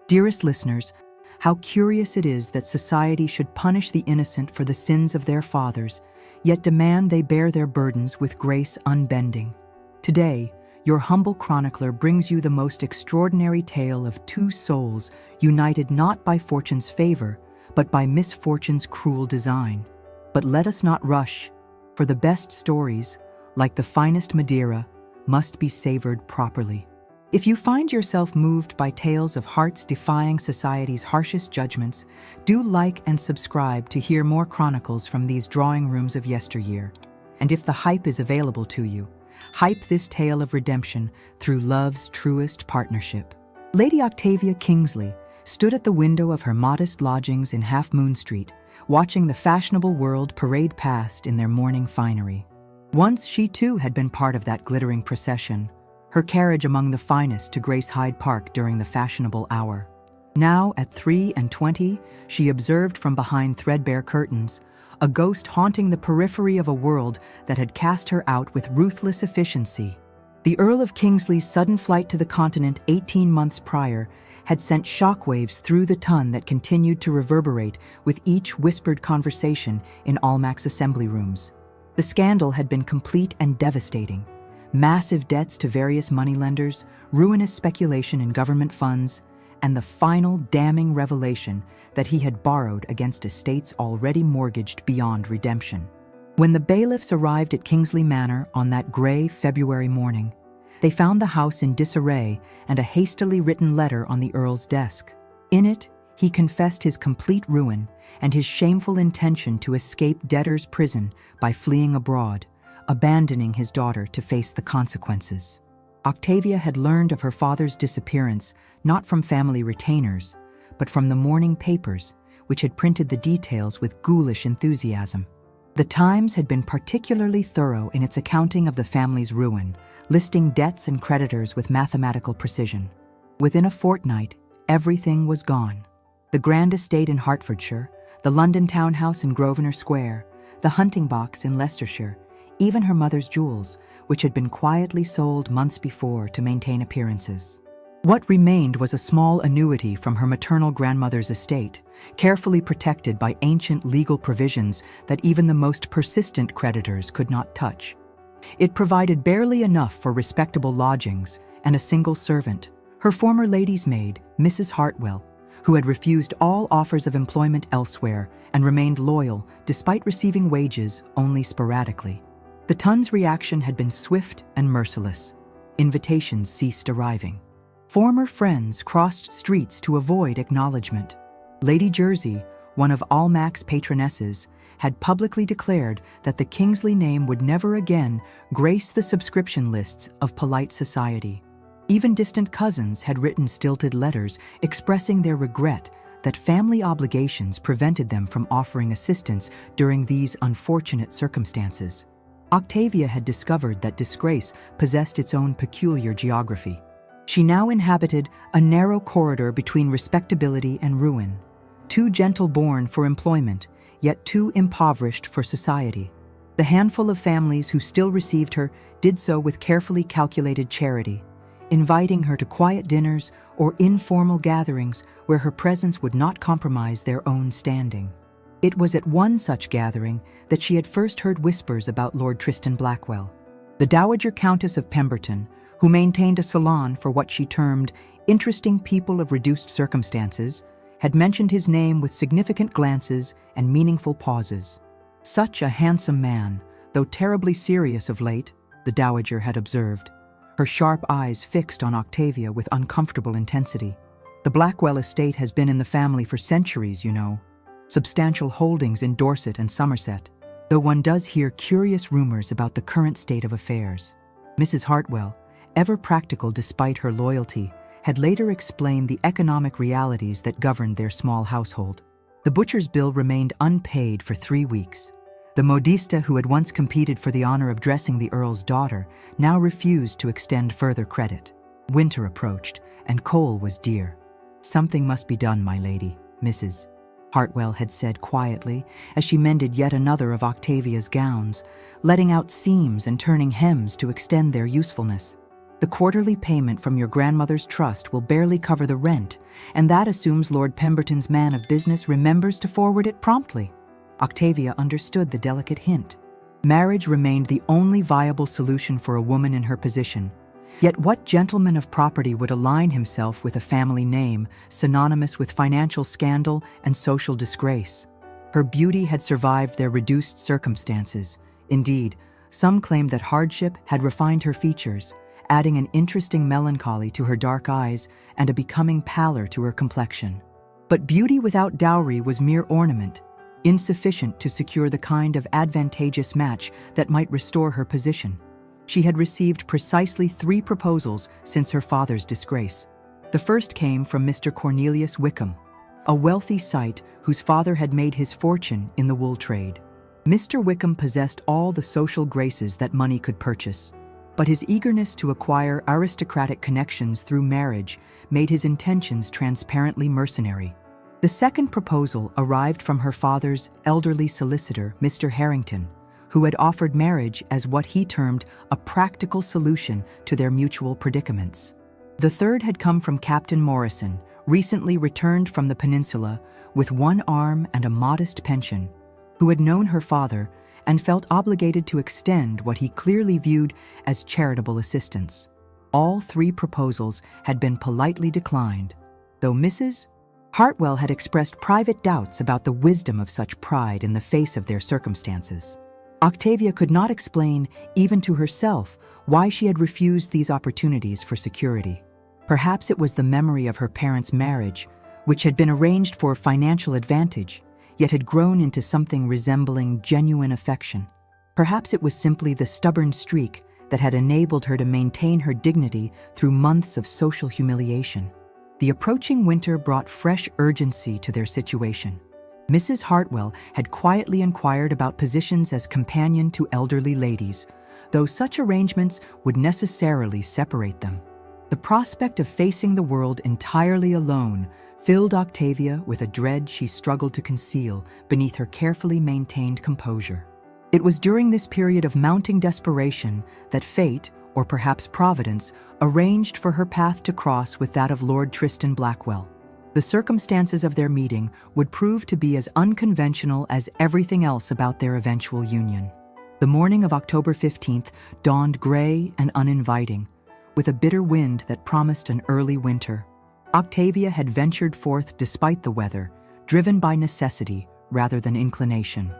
Dearest listeners, how curious it is that society should punish the innocent for the sins of their fathers, yet demand they bear their burdens with grace unbending. Today, your humble chronicler brings you the most extraordinary tale of two souls united not by fortune's favor, but by misfortune's cruel design. But let us not rush, for the best stories, like the finest Madeira, must be savored properly. If you find yourself moved by tales of hearts defying society's harshest judgments, do like and subscribe to hear more chronicles from these drawing rooms of yesteryear. And if the hype is available to you, hype this tale of redemption through love's truest partnership. Lady Octavia Kingsley stood at the window of her modest lodgings in Half Moon Street, watching the fashionable world parade past in their morning finery. Once she too had been part of that glittering procession, her carriage among the finest to grace Hyde Park during the fashionable hour. Now, at 23, she observed from behind threadbare curtains a ghost haunting the periphery of a world that had cast her out with ruthless efficiency. The Earl of Kingsley's sudden flight to the continent 18 months prior had sent shockwaves through the ton that continued to reverberate with each whispered conversation in Almac's assembly rooms. The scandal had been complete and devastating. Massive debts to various moneylenders, ruinous speculation in government funds, and the final damning revelation that he had borrowed against estates already mortgaged beyond redemption. When the bailiffs arrived at Kingsley Manor on that gray February morning, they found the house in disarray and a hastily written letter on the Earl's desk. In it, he confessed his complete ruin and his shameful intention to escape debtor's prison by fleeing abroad, abandoning his daughter to face the consequences. Octavia had learned of her father's disappearance not from family retainers, but from the morning papers, which had printed the details with ghoulish enthusiasm. The Times had been particularly thorough in its accounting of the family's ruin, listing debts and creditors with mathematical precision. Within a fortnight, everything was gone. The grand estate in Hertfordshire, the London townhouse in Grosvenor Square, the hunting box in Leicestershire, even her mother's jewels, which had been quietly sold months before to maintain appearances. What remained was a small annuity from her maternal grandmother's estate, carefully protected by ancient legal provisions that even the most persistent creditors could not touch. It provided barely enough for respectable lodgings and a single servant, her former lady's maid, Mrs. Hartwell, who had refused all offers of employment elsewhere and remained loyal despite receiving wages only sporadically. The Tun's reaction had been swift and merciless. Invitations ceased arriving. Former friends crossed streets to avoid acknowledgement. Lady Jersey, one of Almac's patronesses, had publicly declared that the Kingsley name would never again grace the subscription lists of polite society. Even distant cousins had written stilted letters expressing their regret that family obligations prevented them from offering assistance during these unfortunate circumstances. Octavia had discovered that disgrace possessed its own peculiar geography. She now inhabited a narrow corridor between respectability and ruin, too gentle-born for employment, yet too impoverished for society. The handful of families who still received her did so with carefully calculated charity, inviting her to quiet dinners or informal gatherings where her presence would not compromise their own standing. It was at one such gathering that she had first heard whispers about Lord Tristan Blackwell. The Dowager Countess of Pemberton, who maintained a salon for what she termed interesting people of reduced circumstances, had mentioned his name with significant glances and meaningful pauses. Such a handsome man, though terribly serious of late, the Dowager had observed, her sharp eyes fixed on Octavia with uncomfortable intensity. The Blackwell estate has been in the family for centuries, you know. Substantial holdings in Dorset and Somerset, though one does hear curious rumors about the current state of affairs. Mrs. Hartwell, ever practical despite her loyalty, had later explained the economic realities that governed their small household. The butcher's bill remained unpaid for 3 weeks. The modista who had once competed for the honor of dressing the Earl's daughter now refused to extend further credit. Winter approached, and coal was dear. "Something must be done, my lady," Mrs. Hartwell had said quietly as she mended yet another of Octavia's gowns, letting out seams and turning hems to extend their usefulness. The quarterly payment from your grandmother's trust will barely cover the rent, and that assumes Lord Pemberton's man of business remembers to forward it promptly." Octavia understood the delicate hint. Marriage remained the only viable solution for a woman in her position. Yet what gentleman of property would align himself with a family name synonymous with financial scandal and social disgrace? Her beauty had survived their reduced circumstances. Indeed, some claimed that hardship had refined her features, adding an interesting melancholy to her dark eyes and a becoming pallor to her complexion. But beauty without dowry was mere ornament, insufficient to secure the kind of advantageous match that might restore her position. She had received precisely 3 proposals since her father's disgrace. The first came from Mr. Cornelius Wickham, a wealthy cit whose father had made his fortune in the wool trade. Mr. Wickham possessed all the social graces that money could purchase, but his eagerness to acquire aristocratic connections through marriage made his intentions transparently mercenary. The second proposal arrived from her father's elderly solicitor, Mr. Harrington, who had offered marriage as what he termed a practical solution to their mutual predicaments. The third had come from Captain Morrison, recently returned from the peninsula with 1 arm and a modest pension, who had known her father and felt obligated to extend what he clearly viewed as charitable assistance. All 3 proposals had been politely declined, though Mrs. Hartwell had expressed private doubts about the wisdom of such pride in the face of their circumstances. Octavia could not explain, even to herself, why she had refused these opportunities for security. Perhaps it was the memory of her parents' marriage, which had been arranged for financial advantage, yet had grown into something resembling genuine affection. Perhaps it was simply the stubborn streak that had enabled her to maintain her dignity through months of social humiliation. The approaching winter brought fresh urgency to their situation. Mrs. Hartwell had quietly inquired about positions as companion to elderly ladies, though such arrangements would necessarily separate them. The prospect of facing the world entirely alone filled Octavia with a dread she struggled to conceal beneath her carefully maintained composure. It was during this period of mounting desperation that fate, or perhaps Providence, arranged for her path to cross with that of Lord Tristan Blackwell. The circumstances of their meeting would prove to be as unconventional as everything else about their eventual union. The morning of October 15th dawned gray and uninviting, with a bitter wind that promised an early winter. Octavia had ventured forth despite the weather, driven by necessity rather than inclination.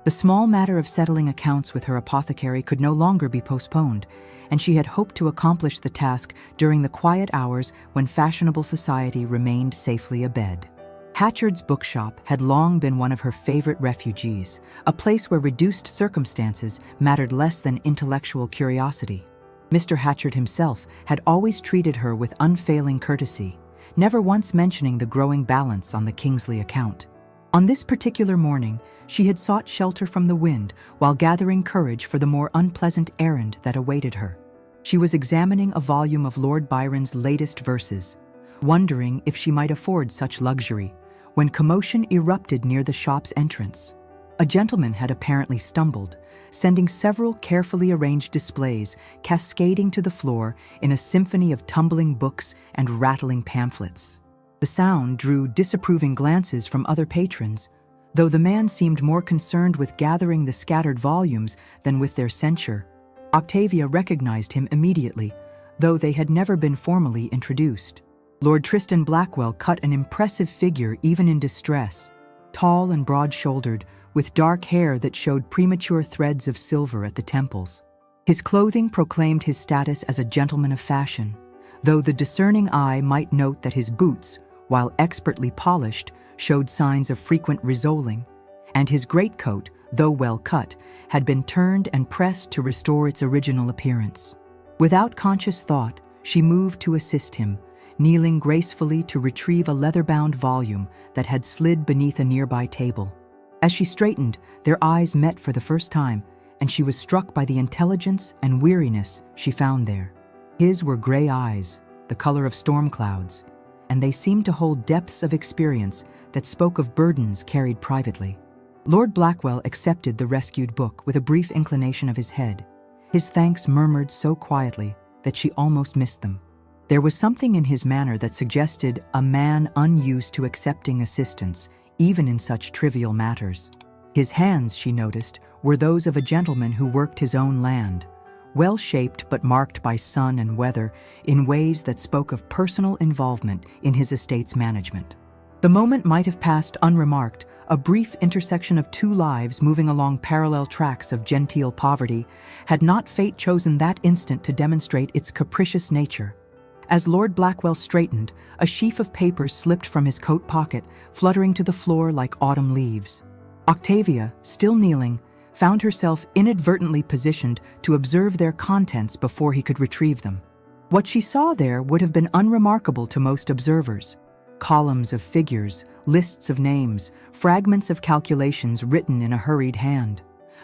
The small matter of settling accounts with her apothecary could no longer be postponed, and she had hoped to accomplish the task during the quiet hours when fashionable society remained safely abed. Hatchard's bookshop had long been one of her favorite refuges, a place where reduced circumstances mattered less than intellectual curiosity. Mr. Hatchard himself had always treated her with unfailing courtesy, never once mentioning the growing balance on the Kingsley account. On this particular morning, she had sought shelter from the wind while gathering courage for the more unpleasant errand that awaited her. She was examining a volume of Lord Byron's latest verses, wondering if she might afford such luxury, when commotion erupted near the shop's entrance. A gentleman had apparently stumbled, sending several carefully arranged displays cascading to the floor in a symphony of tumbling books and rattling pamphlets. The sound drew disapproving glances from other patrons, though the man seemed more concerned with gathering the scattered volumes than with their censure. Octavia recognized him immediately, though they had never been formally introduced. Lord Tristan Blackwell cut an impressive figure even in distress, tall and broad-shouldered, with dark hair that showed premature threads of silver at the temples. His clothing proclaimed his status as a gentleman of fashion, though the discerning eye might note that his boots, while expertly polished, showed signs of frequent resoling, and his greatcoat, though well cut, had been turned and pressed to restore its original appearance. Without conscious thought, she moved to assist him, kneeling gracefully to retrieve a leather-bound volume that had slid beneath a nearby table. As she straightened, their eyes met for the first time, and she was struck by the intelligence and weariness she found there. His were gray eyes, the color of storm clouds, and they seemed to hold depths of experience that spoke of burdens carried privately. Lord Blackwell accepted the rescued book with a brief inclination of his head, his thanks murmured so quietly that she almost missed them. There was something in his manner that suggested a man unused to accepting assistance, even in such trivial matters. His hands, she noticed, were those of a gentleman who worked his own land, well-shaped but marked by sun and weather in ways that spoke of personal involvement in his estate's management. The moment might have passed unremarked, a brief intersection of two lives moving along parallel tracks of genteel poverty, had not fate chosen that instant to demonstrate its capricious nature. As Lord Blackwell straightened, a sheaf of papers slipped from his coat pocket, fluttering to the floor like autumn leaves. Octavia, still kneeling, found herself inadvertently positioned to observe their contents before he could retrieve them. What she saw there would have been unremarkable to most observers. Columns of figures, lists of names, fragments of calculations written in a hurried hand.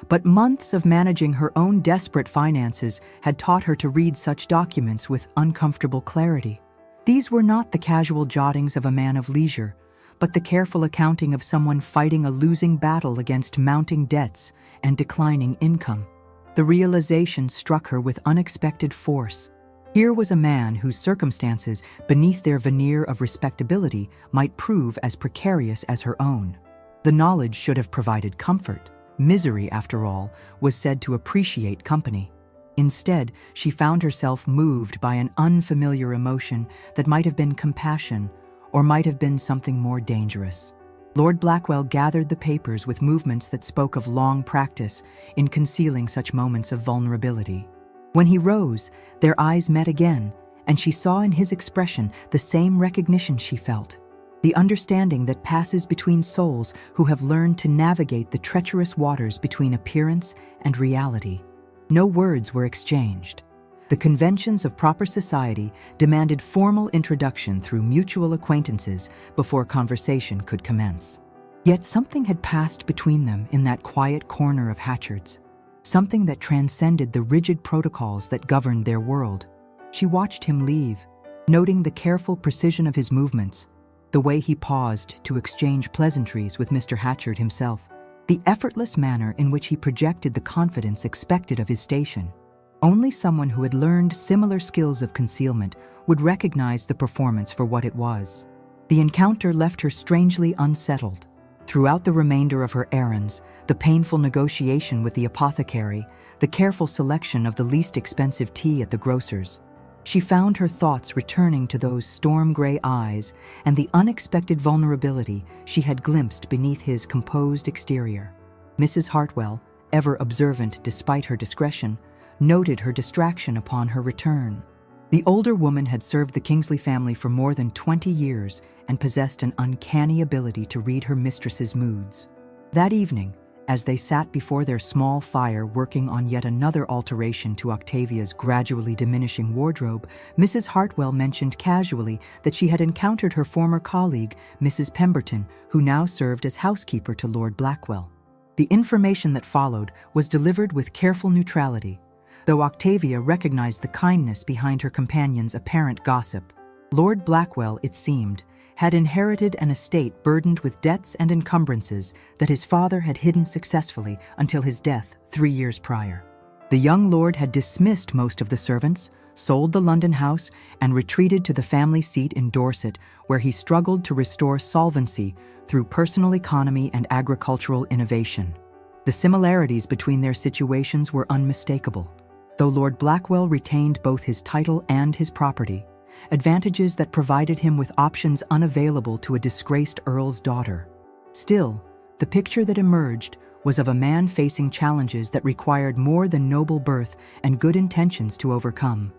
But months of managing her own desperate finances had taught her to read such documents with uncomfortable clarity. These were not the casual jottings of a man of leisure, but the careful accounting of someone fighting a losing battle against mounting debts and declining income. The realization struck her with unexpected force. Here was a man whose circumstances, beneath their veneer of respectability, might prove as precarious as her own. The knowledge should have provided comfort. Misery, after all, was said to appreciate company. Instead, she found herself moved by an unfamiliar emotion that might have been compassion, or might have been something more dangerous. Lord Blackwell gathered the papers with movements that spoke of long practice in concealing such moments of vulnerability. When he rose, their eyes met again, and she saw in his expression the same recognition she felt. The understanding that passes between souls who have learned to navigate the treacherous waters between appearance and reality. No words were exchanged. The conventions of proper society demanded formal introduction through mutual acquaintances before conversation could commence. Yet something had passed between them in that quiet corner of Hatchard's, something that transcended the rigid protocols that governed their world. She watched him leave, noting the careful precision of his movements, the way he paused to exchange pleasantries with Mr. Hatchard himself, the effortless manner in which he projected the confidence expected of his station. Only someone who had learned similar skills of concealment would recognize the performance for what it was. The encounter left her strangely unsettled. Throughout the remainder of her errands, the painful negotiation with the apothecary, the careful selection of the least expensive tea at the grocer's, she found her thoughts returning to those storm-gray eyes and the unexpected vulnerability she had glimpsed beneath his composed exterior. Mrs. Hartwell, ever observant despite her discretion, noted her distraction upon her return. The older woman had served the Kingsley family for more than 20 years and possessed an uncanny ability to read her mistress's moods. That evening, as they sat before their small fire working on yet another alteration to Octavia's gradually diminishing wardrobe, Mrs. Hartwell mentioned casually that she had encountered her former colleague, Mrs. Pemberton, who now served as housekeeper to Lord Blackwell. The information that followed was delivered with careful neutrality, though Octavia recognized the kindness behind her companion's apparent gossip. Lord Blackwell, it seemed, had inherited an estate burdened with debts and encumbrances that his father had hidden successfully until his death 3 years prior. The young lord had dismissed most of the servants, sold the London house, and retreated to the family seat in Dorset, where he struggled to restore solvency through personal economy and agricultural innovation. The similarities between their situations were unmistakable. Though Lord Blackwell retained both his title and his property, advantages that provided him with options unavailable to a disgraced earl's daughter. Still, the picture that emerged was of a man facing challenges that required more than noble birth and good intentions to overcome.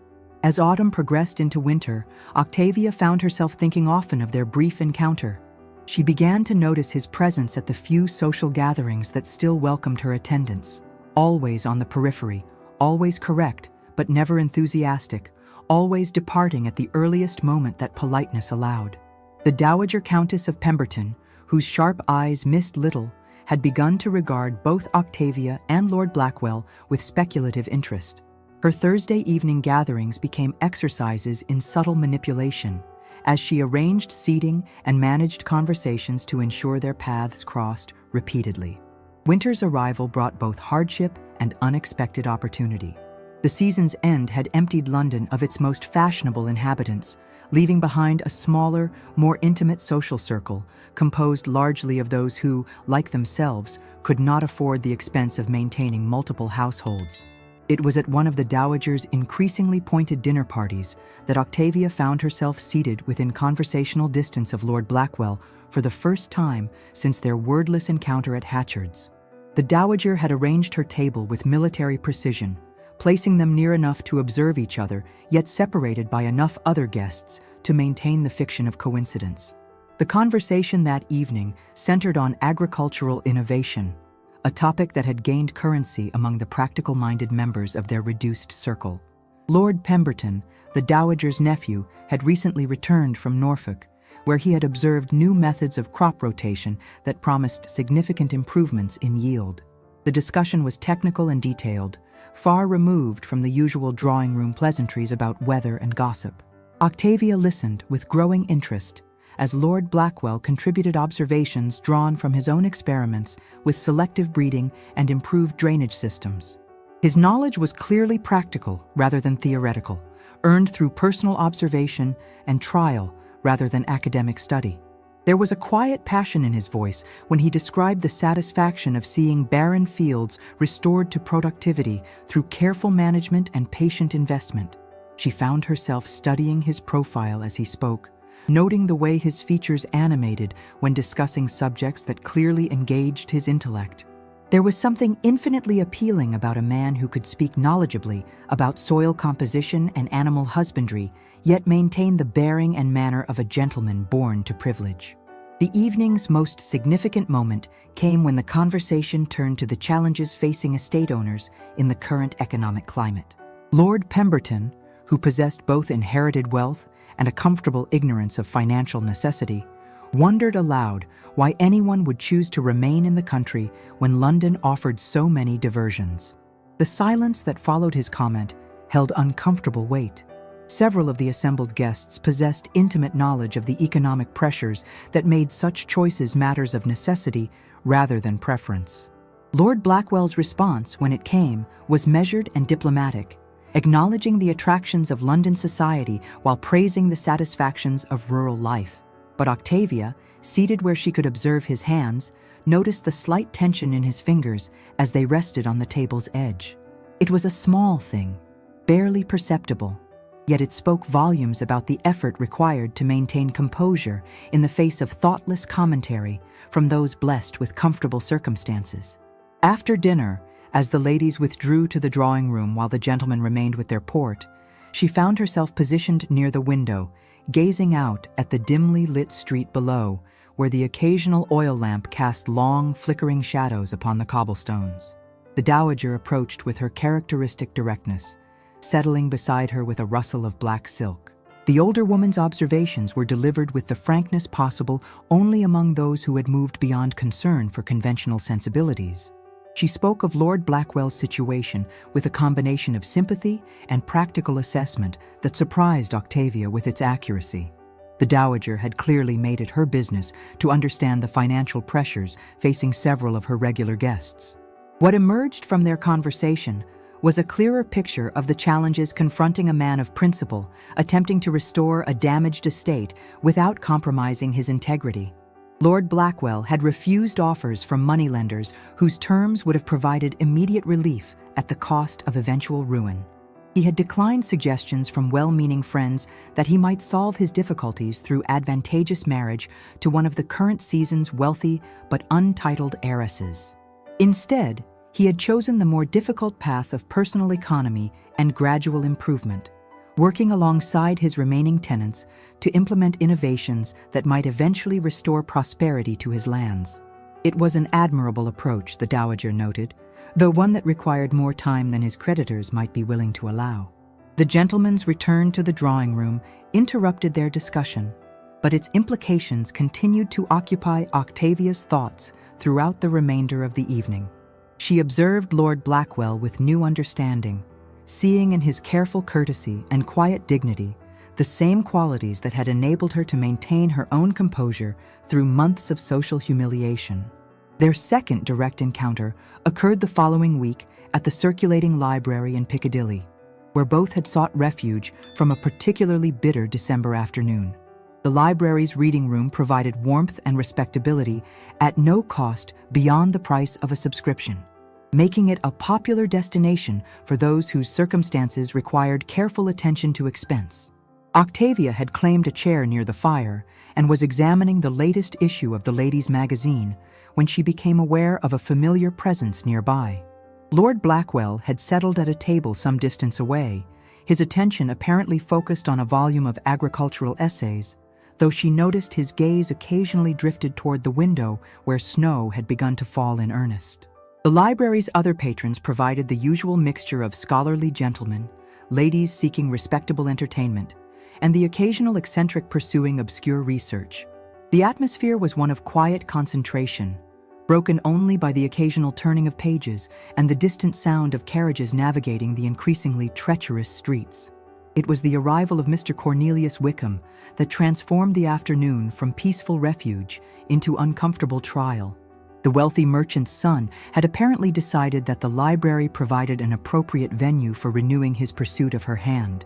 As autumn progressed into winter, Octavia found herself thinking often of their brief encounter. She began to notice his presence at the few social gatherings that still welcomed her attendance. Always on the periphery, always correct, but never enthusiastic, always departing at the earliest moment that politeness allowed. The Dowager Countess of Pemberton, whose sharp eyes missed little, had begun to regard both Octavia and Lord Blackwell with speculative interest. Her Thursday evening gatherings became exercises in subtle manipulation, as she arranged seating and managed conversations to ensure their paths crossed repeatedly. Winter's arrival brought both hardship and unexpected opportunity. The season's end had emptied London of its most fashionable inhabitants, leaving behind a smaller, more intimate social circle, composed largely of those who, like themselves, could not afford the expense of maintaining multiple households. It was at one of the dowager's increasingly pointed dinner parties that Octavia found herself seated within conversational distance of Lord Blackwell for the first time since their wordless encounter at Hatchard's. The dowager had arranged her table with military precision, placing them near enough to observe each other, yet separated by enough other guests to maintain the fiction of coincidence. The conversation that evening centered on agricultural innovation, a topic that had gained currency among the practical-minded members of their reduced circle. Lord Pemberton, the dowager's nephew, had recently returned from Norfolk, where he had observed new methods of crop rotation that promised significant improvements in yield. The discussion was technical and detailed, far removed from the usual drawing-room pleasantries about weather and gossip. Octavia listened with growing interest as Lord Blackwell contributed observations drawn from his own experiments with selective breeding and improved drainage systems. His knowledge was clearly practical rather than theoretical, earned through personal observation and trial rather than academic study. There was a quiet passion in his voice when he described the satisfaction of seeing barren fields restored to productivity through careful management and patient investment. She found herself studying his profile as he spoke, noting the way his features animated when discussing subjects that clearly engaged his intellect. There was something infinitely appealing about a man who could speak knowledgeably about soil composition and animal husbandry, yet maintain the bearing and manner of a gentleman born to privilege. The evening's most significant moment came when the conversation turned to the challenges facing estate owners in the current economic climate. Lord Pemberton, who possessed both inherited wealth and a comfortable ignorance of financial necessity, wondered aloud why anyone would choose to remain in the country when London offered so many diversions. The silence that followed his comment held uncomfortable weight. Several of the assembled guests possessed intimate knowledge of the economic pressures that made such choices matters of necessity rather than preference. Lord Blackwell's response, when it came, was measured and diplomatic, acknowledging the attractions of London society while praising the satisfactions of rural life. But Octavia, seated where she could observe his hands, noticed the slight tension in his fingers as they rested on the table's edge. It was a small thing, barely perceptible, yet it spoke volumes about the effort required to maintain composure in the face of thoughtless commentary from those blessed with comfortable circumstances. After dinner, as the ladies withdrew to the drawing room while the gentlemen remained with their port, she found herself positioned near the window, gazing out at the dimly lit street below, where the occasional oil lamp cast long, flickering shadows upon the cobblestones. The dowager approached with her characteristic directness, settling beside her with a rustle of black silk. The older woman's observations were delivered with the frankness possible only among those who had moved beyond concern for conventional sensibilities. She spoke of Lord Blackwell's situation with a combination of sympathy and practical assessment that surprised Octavia with its accuracy. The dowager had clearly made it her business to understand the financial pressures facing several of her regular guests. What emerged from their conversation was a clearer picture of the challenges confronting a man of principle attempting to restore a damaged estate without compromising his integrity. Lord Blackwell had refused offers from moneylenders whose terms would have provided immediate relief at the cost of eventual ruin. He had declined suggestions from well-meaning friends that he might solve his difficulties through advantageous marriage to one of the current season's wealthy but untitled heiresses. Instead, he had chosen the more difficult path of personal economy and gradual improvement, working alongside his remaining tenants to implement innovations that might eventually restore prosperity to his lands. It was an admirable approach, the dowager noted, though one that required more time than his creditors might be willing to allow. The gentleman's return to the drawing room interrupted their discussion, but its implications continued to occupy Octavia's thoughts throughout the remainder of the evening. She observed Lord Blackwell with new understanding, seeing in his careful courtesy and quiet dignity the same qualities that had enabled her to maintain her own composure through months of social humiliation. Their second direct encounter occurred the following week at the circulating library in Piccadilly. where both had sought refuge from a particularly bitter December afternoon. The library's reading room provided warmth and respectability at no cost beyond the price of a subscription, making it a popular destination for those whose circumstances required careful attention to expense. Octavia had claimed a chair near the fire and was examining the latest issue of the ladies' magazine when she became aware of a familiar presence nearby. Lord Blackwell had settled at a table some distance away, his attention apparently focused on a volume of agricultural essays, though she noticed his gaze occasionally drifted toward the window where snow had begun to fall in earnest. The library's other patrons provided the usual mixture of scholarly gentlemen, ladies seeking respectable entertainment, and the occasional eccentric pursuing obscure research. The atmosphere was one of quiet concentration, broken only by the occasional turning of pages and the distant sound of carriages navigating the increasingly treacherous streets. It was the arrival of Mr. Cornelius Wickham that transformed the afternoon from peaceful refuge into uncomfortable trial. The wealthy merchant's son had apparently decided that the library provided an appropriate venue for renewing his pursuit of her hand,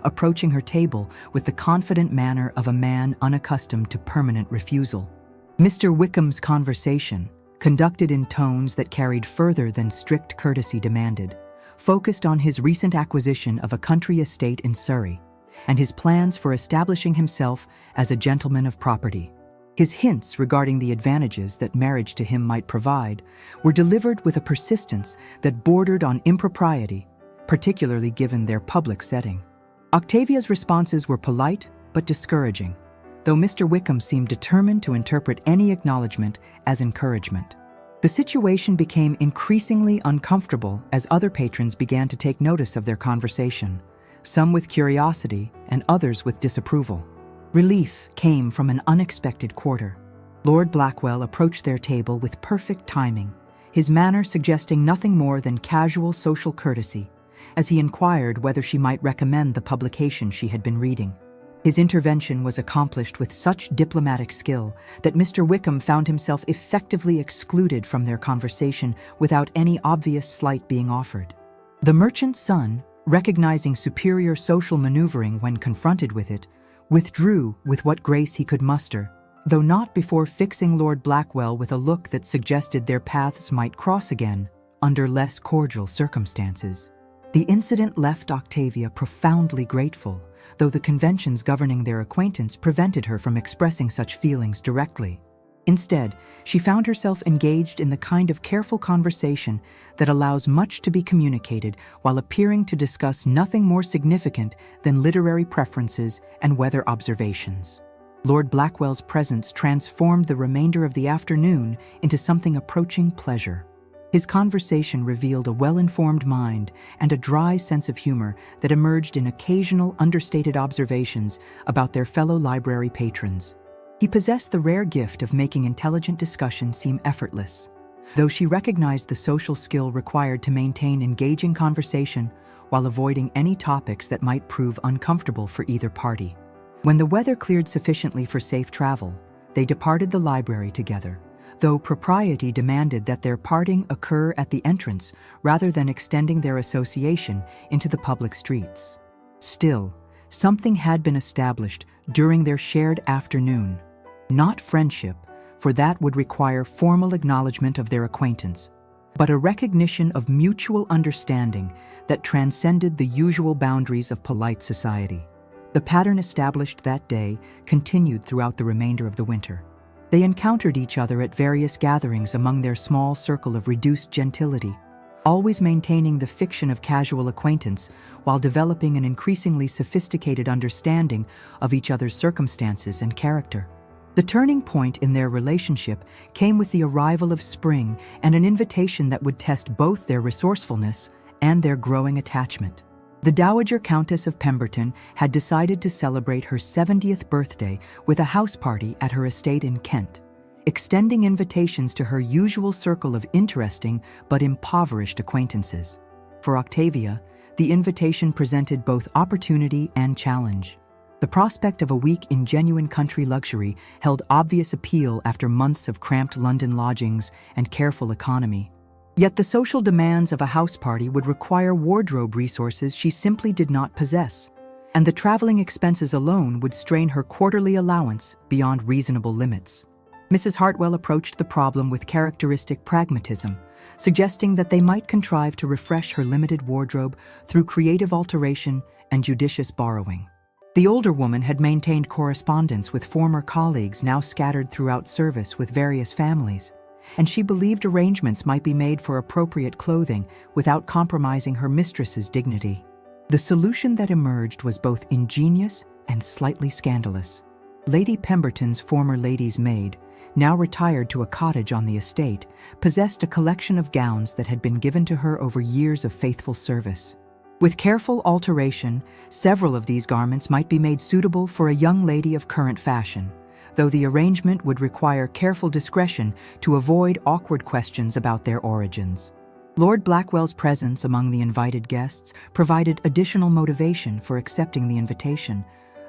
approaching her table with the confident manner of a man unaccustomed to permanent refusal. Mr. Wickham's conversation, conducted in tones that carried further than strict courtesy demanded, focused on his recent acquisition of a country estate in Surrey and his plans for establishing himself as a gentleman of property. His hints regarding the advantages that marriage to him might provide were delivered with a persistence that bordered on impropriety, particularly given their public setting. Octavia's responses were polite but discouraging, though Mr. Wickham seemed determined to interpret any acknowledgement as encouragement. The situation became increasingly uncomfortable as other patrons began to take notice of their conversation, some with curiosity and others with disapproval. Relief came from an unexpected quarter. Lord Blackwell approached their table with perfect timing, his manner suggesting nothing more than casual social courtesy, as he inquired whether she might recommend the publication she had been reading. His intervention was accomplished with such diplomatic skill that Mr. Wickham found himself effectively excluded from their conversation without any obvious slight being offered. The merchant's son, recognizing superior social maneuvering when confronted with it, withdrew with what grace he could muster, though not before fixing Lord Blackwell with a look that suggested their paths might cross again under less cordial circumstances. The incident left Octavia profoundly grateful, though the conventions governing their acquaintance prevented her from expressing such feelings directly. Instead, she found herself engaged in the kind of careful conversation that allows much to be communicated while appearing to discuss nothing more significant than literary preferences and weather observations. Lord Blackwell's presence transformed the remainder of the afternoon into something approaching pleasure. His conversation revealed a well-informed mind and a dry sense of humor that emerged in occasional understated observations about their fellow library patrons. He possessed the rare gift of making intelligent discussion seem effortless, though she recognized the social skill required to maintain engaging conversation while avoiding any topics that might prove uncomfortable for either party. When the weather cleared sufficiently for safe travel, they departed the library together, though propriety demanded that their parting occur at the entrance rather than extending their association into the public streets. Still, something had been established during their shared afternoon. Not friendship, for that would require formal acknowledgement of their acquaintance, but a recognition of mutual understanding that transcended the usual boundaries of polite society. The pattern established that day continued throughout the remainder of the winter. They encountered each other at various gatherings among their small circle of reduced gentility, always maintaining the fiction of casual acquaintance while developing an increasingly sophisticated understanding of each other's circumstances and character. The turning point in their relationship came with the arrival of spring and an invitation that would test both their resourcefulness and their growing attachment. The Dowager Countess of Pemberton had decided to celebrate her 70th birthday with a house party at her estate in Kent, extending invitations to her usual circle of interesting but impoverished acquaintances. For Octavia, the invitation presented both opportunity and challenge. The prospect of a week in genuine country luxury held obvious appeal after months of cramped London lodgings and careful economy. Yet the social demands of a house party would require wardrobe resources she simply did not possess, and the traveling expenses alone would strain her quarterly allowance beyond reasonable limits. Mrs. Hartwell approached the problem with characteristic pragmatism, suggesting that they might contrive to refresh her limited wardrobe through creative alteration and judicious borrowing. The older woman had maintained correspondence with former colleagues now scattered throughout service with various families, and she believed arrangements might be made for appropriate clothing without compromising her mistress's dignity. The solution that emerged was both ingenious and slightly scandalous. Lady Pemberton's former lady's maid, now retired to a cottage on the estate, possessed a collection of gowns that had been given to her over years of faithful service. With careful alteration, several of these garments might be made suitable for a young lady of current fashion, though the arrangement would require careful discretion to avoid awkward questions about their origins. Lord Blackwell's presence among the invited guests provided additional motivation for accepting the invitation,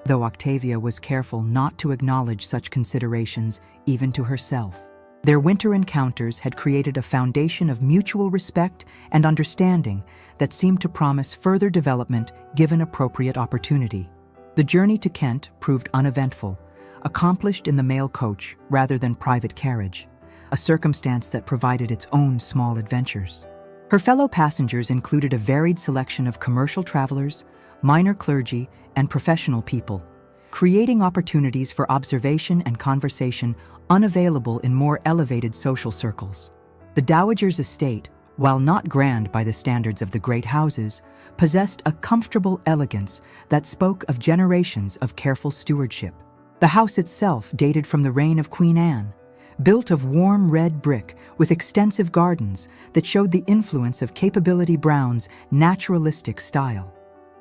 though Octavia was careful not to acknowledge such considerations even to herself. Their winter encounters had created a foundation of mutual respect and understanding that seemed to promise further development given appropriate opportunity. The journey to Kent proved uneventful, accomplished in the mail coach rather than private carriage, a circumstance that provided its own small adventures. Her fellow passengers included a varied selection of commercial travelers, minor clergy, and professional people, creating opportunities for observation and conversation unavailable in more elevated social circles. The dowager's estate, while not grand by the standards of the great houses, possessed a comfortable elegance that spoke of generations of careful stewardship. The house itself dated from the reign of Queen Anne, built of warm red brick with extensive gardens that showed the influence of Capability Brown's naturalistic style.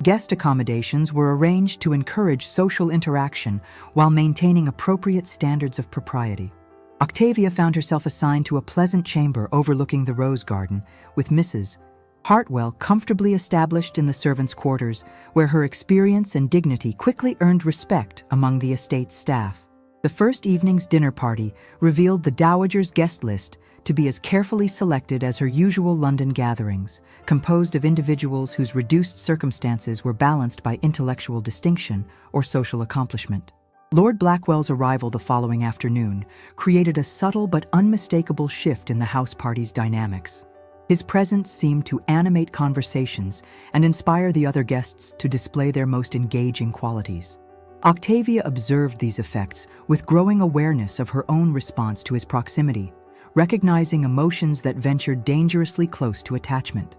Guest accommodations were arranged to encourage social interaction while maintaining appropriate standards of propriety. Octavia found herself assigned to a pleasant chamber overlooking the rose garden, with Mrs. Hartwell comfortably established in the servants' quarters, where her experience and dignity quickly earned respect among the estate's staff. The first evening's dinner party revealed the dowager's guest list to be as carefully selected as her usual London gatherings, composed of individuals whose reduced circumstances were balanced by intellectual distinction or social accomplishment. Lord Blackwell's arrival the following afternoon created a subtle but unmistakable shift in the house party's dynamics. His presence seemed to animate conversations and inspire the other guests to display their most engaging qualities. Octavia observed these effects with growing awareness of her own response to his proximity, recognizing emotions that ventured dangerously close to attachment.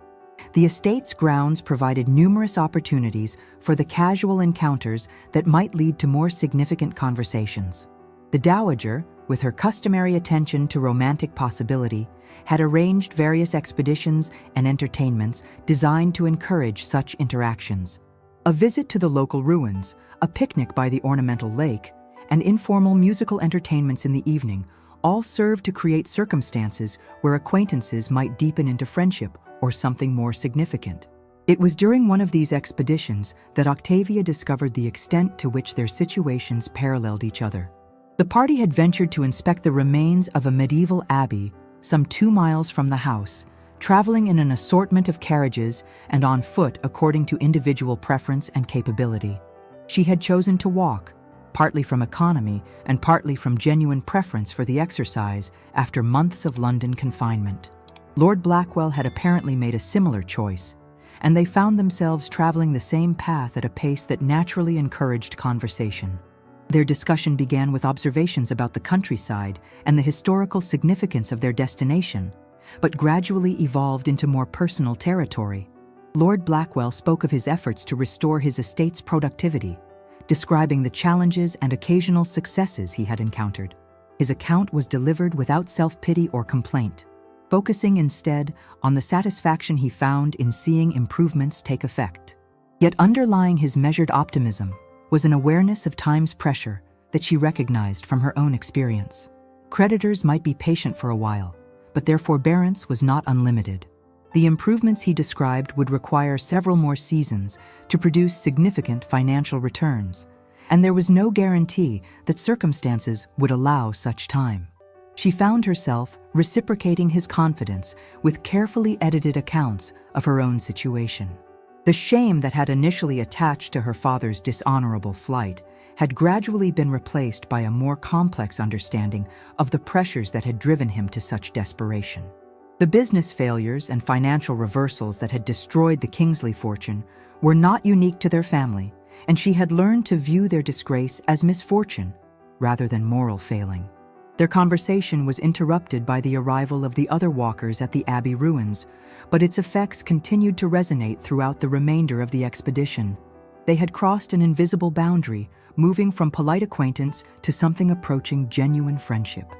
The estate's grounds provided numerous opportunities for the casual encounters that might lead to more significant conversations. The dowager, with her customary attention to romantic possibility, had arranged various expeditions and entertainments designed to encourage such interactions. A visit to the local ruins, a picnic by the ornamental lake, and informal musical entertainments in the evening all served to create circumstances where acquaintances might deepen into friendship or something more significant. It was during one of these expeditions that Octavia discovered the extent to which their situations paralleled each other. The party had ventured to inspect the remains of a medieval abbey some 2 miles from the house, traveling in an assortment of carriages and on foot according to individual preference and capability. She had chosen to walk, partly from economy and partly from genuine preference for the exercise after months of London confinement. Lord Blackwell had apparently made a similar choice, and they found themselves traveling the same path at a pace that naturally encouraged conversation. Their discussion began with observations about the countryside and the historical significance of their destination, but gradually evolved into more personal territory. Lord Blackwell spoke of his efforts to restore his estate's productivity, describing the challenges and occasional successes he had encountered. His account was delivered without self-pity or complaint, focusing instead on the satisfaction he found in seeing improvements take effect. Yet underlying his measured optimism was an awareness of time's pressure that she recognized from her own experience. Creditors might be patient for a while, but their forbearance was not unlimited. The improvements he described would require several more seasons to produce significant financial returns, and there was no guarantee that circumstances would allow such time. She found herself reciprocating his confidence with carefully edited accounts of her own situation. The shame that had initially attached to her father's dishonorable flight had gradually been replaced by a more complex understanding of the pressures that had driven him to such desperation. The business failures and financial reversals that had destroyed the Kingsley fortune were not unique to their family, and she had learned to view their disgrace as misfortune rather than moral failing. Their conversation was interrupted by the arrival of the other walkers at the Abbey ruins, but its effects continued to resonate throughout the remainder of the expedition. They had crossed an invisible boundary, moving from polite acquaintance to something approaching genuine friendship.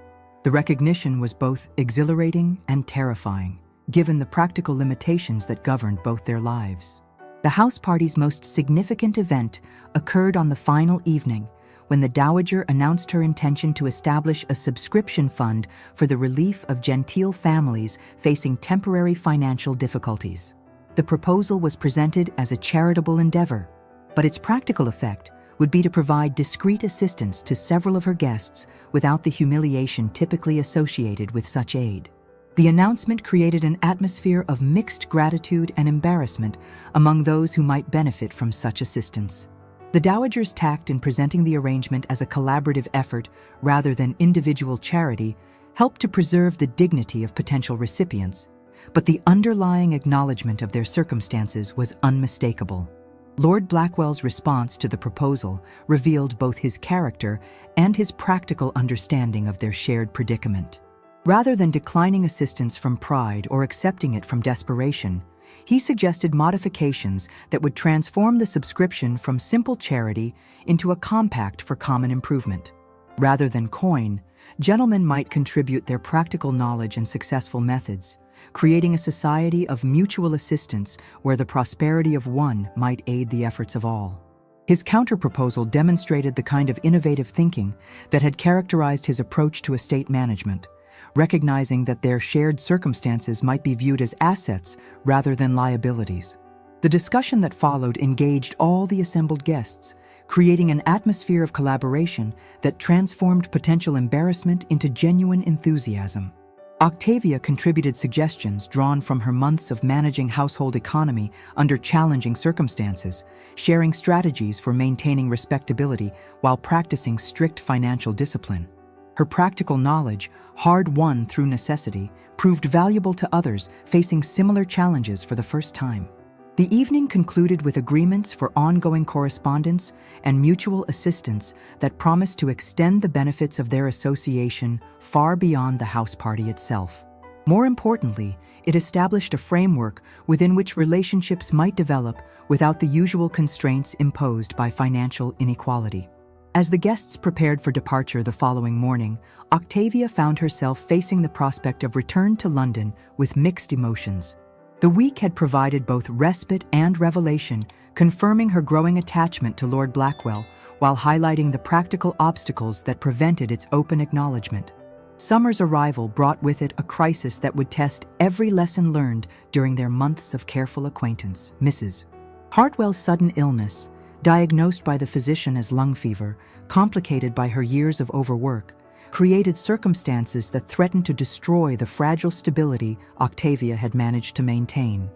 The recognition was both exhilarating and terrifying, given the practical limitations that governed both their lives. The house party's most significant event occurred on the final evening, when the Dowager announced her intention to establish a subscription fund for the relief of genteel families facing temporary financial difficulties. The proposal was presented as a charitable endeavor, but its practical effect would be to provide discreet assistance to several of her guests without the humiliation typically associated with such aid. The announcement created an atmosphere of mixed gratitude and embarrassment among those who might benefit from such assistance. The Dowager's tact in presenting the arrangement as a collaborative effort rather than individual charity helped to preserve the dignity of potential recipients, but the underlying acknowledgement of their circumstances was unmistakable. Lord Blackwell's response to the proposal revealed both his character and his practical understanding of their shared predicament. Rather than declining assistance from pride or accepting it from desperation, he suggested modifications that would transform the subscription from simple charity into a compact for common improvement. Rather than coin, gentlemen might contribute their practical knowledge and successful methods, creating a society of mutual assistance where the prosperity of one might aid the efforts of all. His counterproposal demonstrated the kind of innovative thinking that had characterized his approach to estate management, recognizing that their shared circumstances might be viewed as assets rather than liabilities. The discussion that followed engaged all the assembled guests, creating an atmosphere of collaboration that transformed potential embarrassment into genuine enthusiasm. Octavia contributed suggestions drawn from her months of managing household economy under challenging circumstances, sharing strategies for maintaining respectability while practicing strict financial discipline. Her practical knowledge, hard-won through necessity, proved valuable to others facing similar challenges for the first time. The evening concluded with agreements for ongoing correspondence and mutual assistance that promised to extend the benefits of their association far beyond the house party itself. More importantly, it established a framework within which relationships might develop without the usual constraints imposed by financial inequality. As the guests prepared for departure the following morning, Octavia found herself facing the prospect of return to London with mixed emotions. The week had provided both respite and revelation, confirming her growing attachment to Lord Blackwell while highlighting the practical obstacles that prevented its open acknowledgement. Summer's arrival brought with it a crisis that would test every lesson learned during their months of careful acquaintance. Mrs. Hartwell's sudden illness, diagnosed by the physician as lung fever, complicated by her years of overwork, created circumstances that threatened to destroy the fragile stability Octavia had managed to maintain.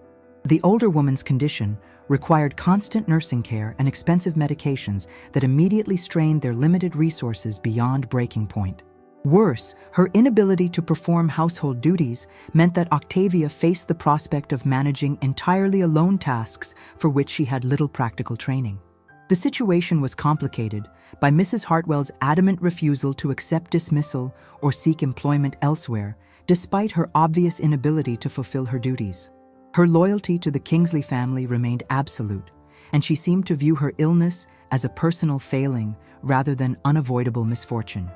The older woman's condition required constant nursing care and expensive medications that immediately strained their limited resources beyond breaking point. Worse, her inability to perform household duties meant that Octavia faced the prospect of managing entirely alone tasks for which she had little practical training. The situation was complicated by Mrs. Hartwell's adamant refusal to accept dismissal or seek employment elsewhere, despite her obvious inability to fulfill her duties. Her loyalty to the Kingsley family remained absolute, and she seemed to view her illness as a personal failing rather than unavoidable misfortune.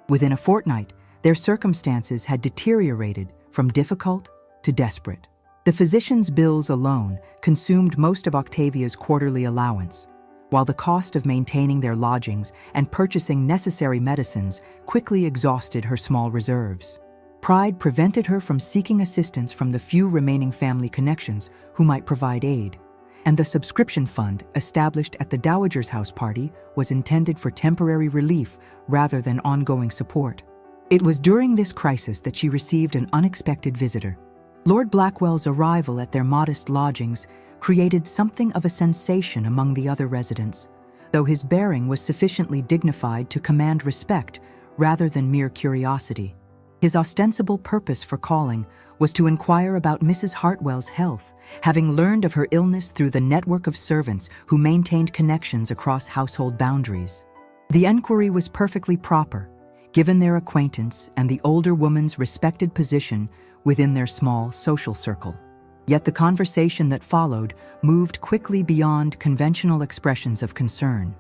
Within a fortnight, their circumstances had deteriorated from difficult to desperate. The physician's bills alone consumed most of Octavia's quarterly allowance, while the cost of maintaining their lodgings and purchasing necessary medicines quickly exhausted her small reserves. Pride prevented her from seeking assistance from the few remaining family connections who might provide aid, and the subscription fund established at the Dowager's house party was intended for temporary relief rather than ongoing support. It was during this crisis that she received an unexpected visitor. Lord Blackwell's arrival at their modest lodgings created something of a sensation among the other residents, though his bearing was sufficiently dignified to command respect rather than mere curiosity. His ostensible purpose for calling was to inquire about Mrs. Hartwell's health, having learned of her illness through the network of servants who maintained connections across household boundaries. The enquiry was perfectly proper, given their acquaintance and the older woman's respected position within their small social circle. Yet the conversation that followed moved quickly beyond conventional expressions of concern.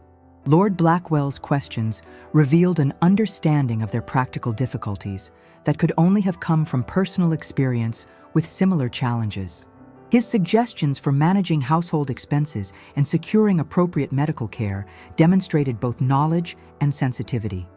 Lord Blackwell's questions revealed an understanding of their practical difficulties that could only have come from personal experience with similar challenges. His suggestions for managing household expenses and securing appropriate medical care demonstrated both knowledge and sensitivity.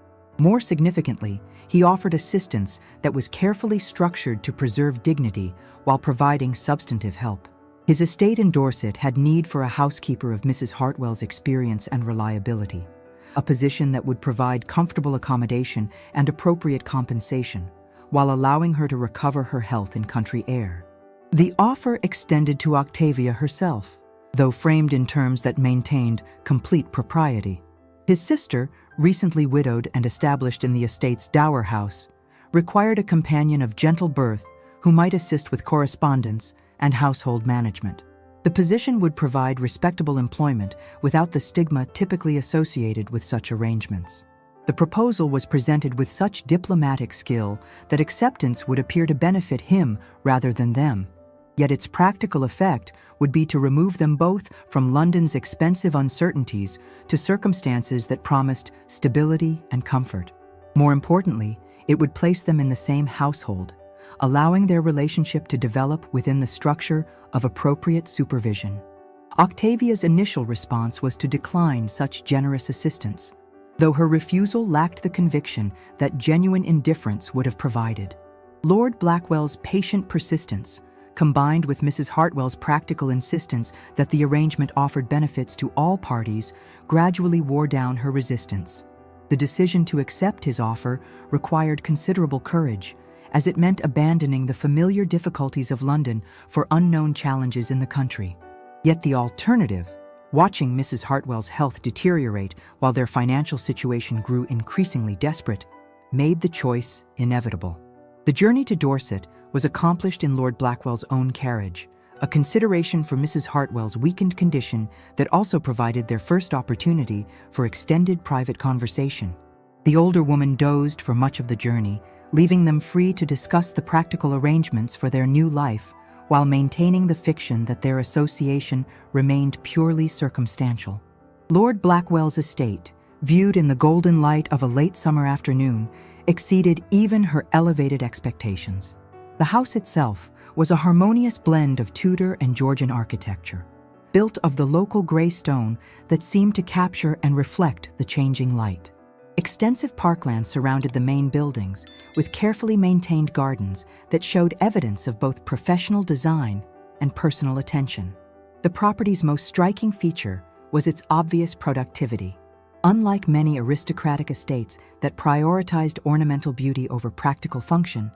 More significantly, he offered assistance that was carefully structured to preserve dignity while providing substantive help. His estate in Dorset had need for a housekeeper of Mrs. Hartwell's experience and reliability, a position that would provide comfortable accommodation and appropriate compensation, while allowing her to recover her health in country air. The offer extended to Octavia herself, though framed in terms that maintained complete propriety. His sister, recently widowed and established in the estate's dower house, required a companion of gentle birth who might assist with correspondence and household management. The position would provide respectable employment without the stigma typically associated with such arrangements. The proposal was presented with such diplomatic skill that acceptance would appear to benefit him rather than them. Yet its practical effect would be to remove them both from London's expensive uncertainties to circumstances that promised stability and comfort. More importantly, it would place them in the same household, allowing their relationship to develop within the structure of appropriate supervision. Octavia's initial response was to decline such generous assistance, though her refusal lacked the conviction that genuine indifference would have provided. Lord Blackwell's patient persistence, combined with Mrs. Hartwell's practical insistence that the arrangement offered benefits to all parties, gradually wore down her resistance. The decision to accept his offer required considerable courage, as it meant abandoning the familiar difficulties of London for unknown challenges in the country. Yet the alternative, watching Mrs. Hartwell's health deteriorate while their financial situation grew increasingly desperate, made the choice inevitable. The journey to Dorset was accomplished in Lord Blackwell's own carriage, a consideration for Mrs. Hartwell's weakened condition that also provided their first opportunity for extended private conversation. The older woman dozed for much of the journey, leaving them free to discuss the practical arrangements for their new life while maintaining the fiction that their association remained purely circumstantial. Lord Blackwell's estate, viewed in the golden light of a late summer afternoon, exceeded even her elevated expectations. The house itself was a harmonious blend of Tudor and Georgian architecture, built of the local gray stone that seemed to capture and reflect the changing light. Extensive parkland surrounded the main buildings, with carefully maintained gardens that showed evidence of both professional design and personal attention. The property's most striking feature was its obvious productivity. Unlike many aristocratic estates that prioritized ornamental beauty over practical function,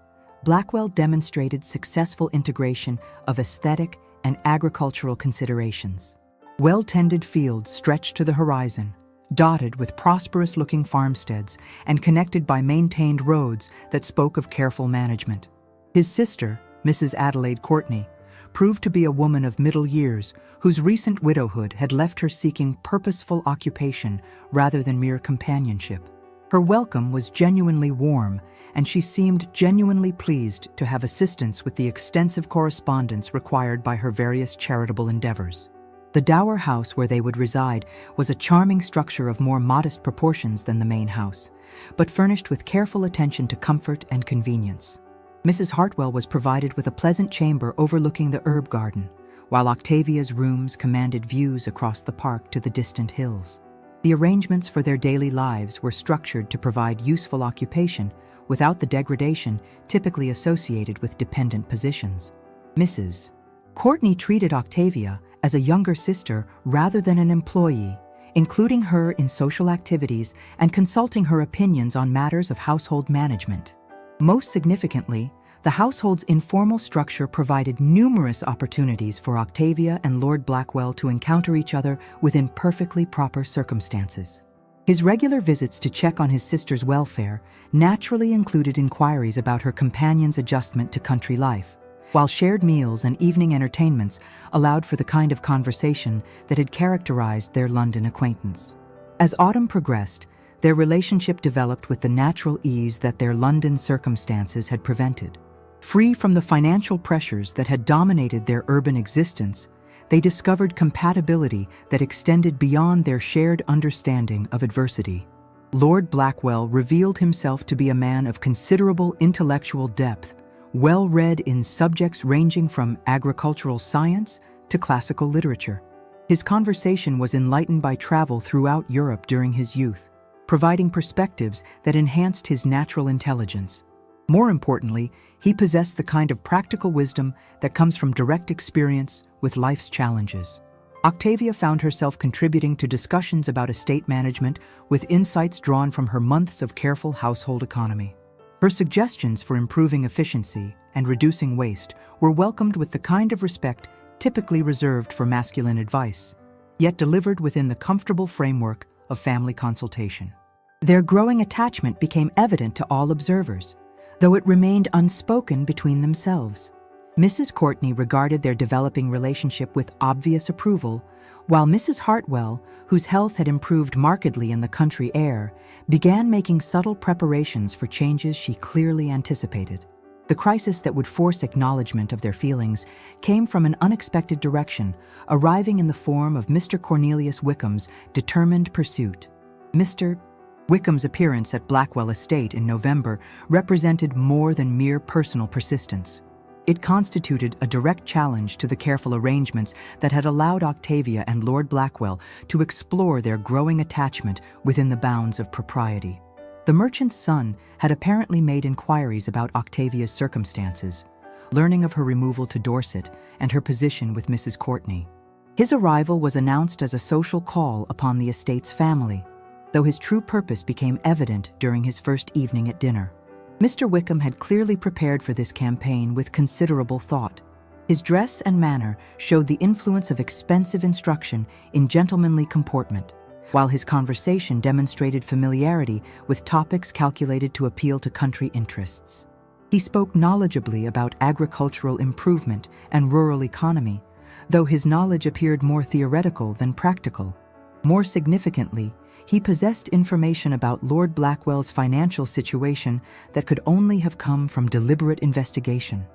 Blackwell demonstrated successful integration of aesthetic and agricultural considerations. Well-tended fields stretched to the horizon, dotted with prosperous-looking farmsteads and connected by maintained roads that spoke of careful management. His sister, Mrs. Adelaide Courtney, proved to be a woman of middle years whose recent widowhood had left her seeking purposeful occupation rather than mere companionship. Her welcome was genuinely warm, and she seemed genuinely pleased to have assistance with the extensive correspondence required by her various charitable endeavors. The dower house where they would reside was a charming structure of more modest proportions than the main house, but furnished with careful attention to comfort and convenience. Mrs. Hartwell was provided with a pleasant chamber overlooking the herb garden, while Octavia's rooms commanded views across the park to the distant hills. The arrangements for their daily lives were structured to provide useful occupation without the degradation typically associated with dependent positions. Mrs. Courtney treated Octavia as a younger sister rather than an employee, including her in social activities and consulting her opinions on matters of household management. Most significantly, the household's informal structure provided numerous opportunities for Octavia and Lord Blackwell to encounter each other within perfectly proper circumstances. His regular visits to check on his sister's welfare naturally included inquiries about her companion's adjustment to country life, while shared meals and evening entertainments allowed for the kind of conversation that had characterized their London acquaintance. As autumn progressed, their relationship developed with the natural ease that their London circumstances had prevented. Free from the financial pressures that had dominated their urban existence, they discovered compatibility that extended beyond their shared understanding of adversity. Lord Blackwell revealed himself to be a man of considerable intellectual depth, well-read in subjects ranging from agricultural science to classical literature. His conversation was enlightened by travel throughout Europe during his youth, providing perspectives that enhanced his natural intelligence. More importantly, he possessed the kind of practical wisdom that comes from direct experience with life's challenges. Octavia found herself contributing to discussions about estate management with insights drawn from her months of careful household economy. Her suggestions for improving efficiency and reducing waste were welcomed with the kind of respect typically reserved for masculine advice, yet delivered within the comfortable framework of family consultation. Their growing attachment became evident to all observers, though it remained unspoken between themselves. Mrs. Courtney regarded their developing relationship with obvious approval, while Mrs. Hartwell, whose health had improved markedly in the country air, began making subtle preparations for changes she clearly anticipated. The crisis that would force acknowledgement of their feelings came from an unexpected direction, arriving in the form of Mr. Cornelius Wickham's determined pursuit. Mr. Wickham's appearance at Blackwell Estate in November represented more than mere personal persistence. It constituted a direct challenge to the careful arrangements that had allowed Octavia and Lord Blackwell to explore their growing attachment within the bounds of propriety. The merchant's son had apparently made inquiries about Octavia's circumstances, learning of her removal to Dorset and her position with Mrs. Courtney. His arrival was announced as a social call upon the estate's family, though his true purpose became evident during his first evening at dinner. Mr. Wickham had clearly prepared for this campaign with considerable thought. His dress and manner showed the influence of expensive instruction in gentlemanly comportment, while his conversation demonstrated familiarity with topics calculated to appeal to country interests. He spoke knowledgeably about agricultural improvement and rural economy, though his knowledge appeared more theoretical than practical. More significantly, he possessed information about Lord Blackwell's financial situation that could only have come from deliberate investigation.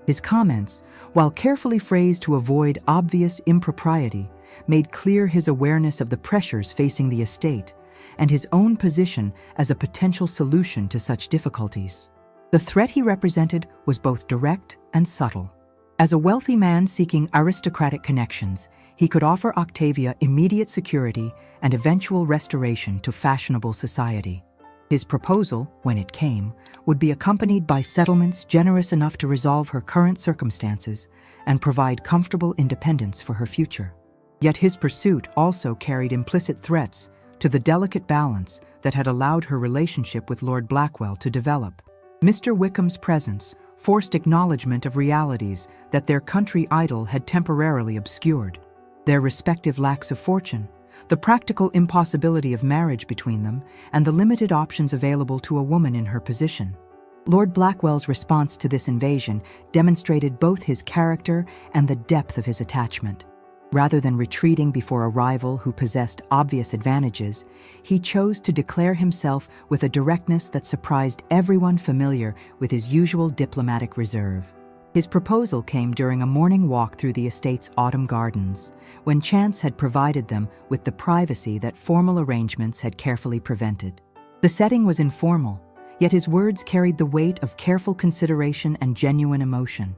His comments, while carefully phrased to avoid obvious impropriety, made clear his awareness of the pressures facing the estate and his own position as a potential solution to such difficulties. The threat he represented was both direct and subtle. As a wealthy man seeking aristocratic connections, he could offer Octavia immediate security and eventual restoration to fashionable society. His proposal, when it came, would be accompanied by settlements generous enough to resolve her current circumstances and provide comfortable independence for her future. Yet his pursuit also carried implicit threats to the delicate balance that had allowed her relationship with Lord Blackwell to develop. Mr. Wickham's presence forced acknowledgement of realities that their country idol had temporarily obscured. Their respective lacks of fortune, the practical impossibility of marriage between them, and the limited options available to a woman in her position. Lord Blackwell's response to this invasion demonstrated both his character and the depth of his attachment. Rather than retreating before a rival who possessed obvious advantages, he chose to declare himself with a directness that surprised everyone familiar with his usual diplomatic reserve. His proposal came during a morning walk through the estate's autumn gardens, when chance had provided them with the privacy that formal arrangements had carefully prevented. The setting was informal, yet his words carried the weight of careful consideration and genuine emotion.